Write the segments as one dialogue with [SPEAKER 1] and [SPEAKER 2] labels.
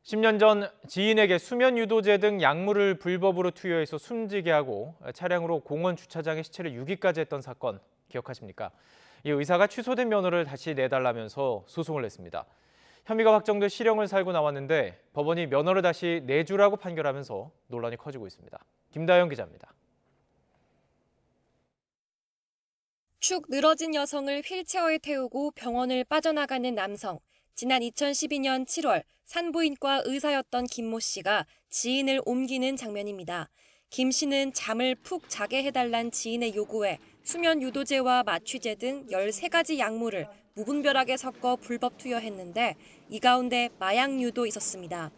[SPEAKER 1] 10년 전 지인에게 수면 유도제 등 약물을 불법으로 투여해서 숨지게 하고 차량으로 공원 주차장에 시체를 유기까지 했던 사건 기억하십니까? 이 의사가 취소된 면허를 다시 내달라면서 소송을 냈습니다. 혐의가 확정돼 실형을 살고 나왔는데 법원이 면허를 다시 내주라고 판결하면서 논란이 커지고 있습니다. 김다영 기자입니다.
[SPEAKER 2] 축 늘어진 여성을 휠체어에 태우고 병원을 빠져나가는 남성. 지난 2012년 7월 산부인과 의사였던 김모 씨가 지인을 옮기는 장면입니다. 김 씨는 잠을 푹 자게 해달란 지인의 요구에 수면 유도제와 마취제 등 13가지 약물을 무분별하게 섞어 불법 투여했는데 이 가운데 마약류도 있었습니다.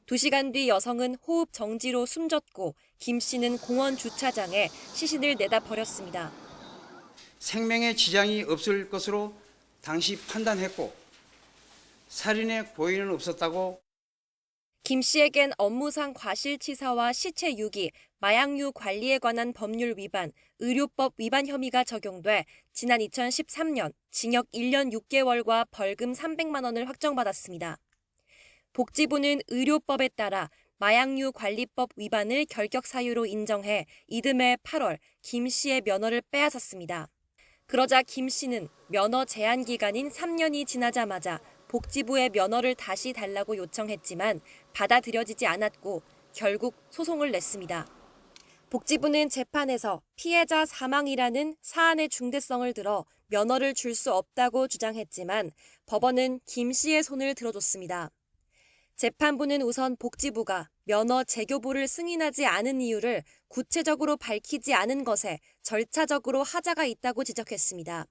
[SPEAKER 2] 2시간 뒤 여성은 호흡 정지로 숨졌고 김 씨는 공원 주차장에 시신을 내다 버렸습니다.
[SPEAKER 3] 생명에 지장이 없을 것으로 당시 판단했고 살인의 고의는 없었다고.
[SPEAKER 2] 김 씨에겐 업무상 과실치사와 시체 유기, 마약류 관리에 관한 법률 위반, 의료법 위반 혐의가 적용돼 지난 2013년 징역 1년 6개월과 벌금 300만 원을 확정받았습니다. 복지부는 의료법에 따라 마약류 관리법 위반을 결격 사유로 인정해 이듬해 8월 김 씨의 면허를 빼앗았습니다. 그러자 김 씨는 면허 제한 기간인 3년이 지나자마자 복지부에 면허를 다시 달라고 요청했지만 받아들여지지 않았고 결국 소송을 냈습니다. 복지부는 재판에서 피해자 사망이라는 사안의 중대성을 들어 면허를 줄 수 없다고 주장했지만 법원은 김 씨의 손을 들어줬습니다. 재판부는 우선 복지부가 면허 재교부를 승인하지 않은 이유를 구체적으로 밝히지 않은 것에 절차적으로 하자가 있다고 지적했습니다.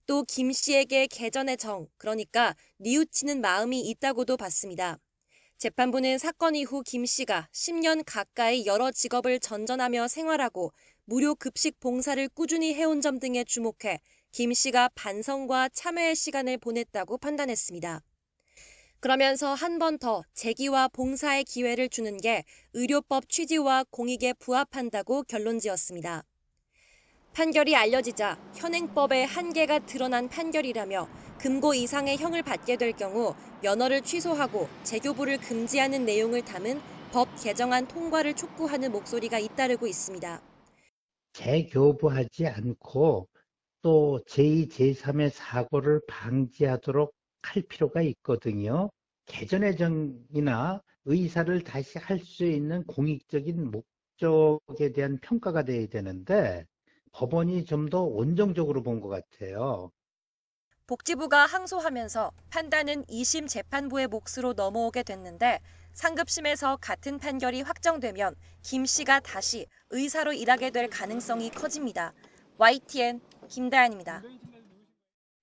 [SPEAKER 2] 또 김 씨에게 개전의 정, 그러니까 뉘우치는 마음이 있다고도 봤습니다. 재판부는 사건 이후 김 씨가 10년 가까이 여러 직업을 전전하며 생활하고 무료 급식 봉사를 꾸준히 해온 점 등에 주목해 김 씨가 반성과 참회의 시간을 보냈다고 판단했습니다. 그러면서 한 번 더 재기와 봉사의 기회를 주는 게 의료법 취지와 공익에 부합한다고 결론지었습니다. 판결이 알려지자 현행법의 한계가 드러난 판결이라며 금고 이상의 형을 받게 될 경우 면허를 취소하고 재교부를 금지하는 내용을 담은 법 개정안 통과를 촉구하는 목소리가 잇따르고 있습니다.
[SPEAKER 4] 재교부하지 않고 또 제2, 제3의 사고를 방지하도록 할 필요가 있거든요. 개전의 정이나 의사를 다시 할 수 있는 공익적인 목적에 대한 평가가 돼야 되는데 법원이 좀 더 온정적으로 본 것 같아요.
[SPEAKER 2] 복지부가 항소하면서 판단은 2심 재판부의 몫으로 넘어오게 됐는데 상급심에서 같은 판결이 확정되면 김 씨가 다시 의사로 일하게 될 가능성이 커집니다. YTN 김다연입니다.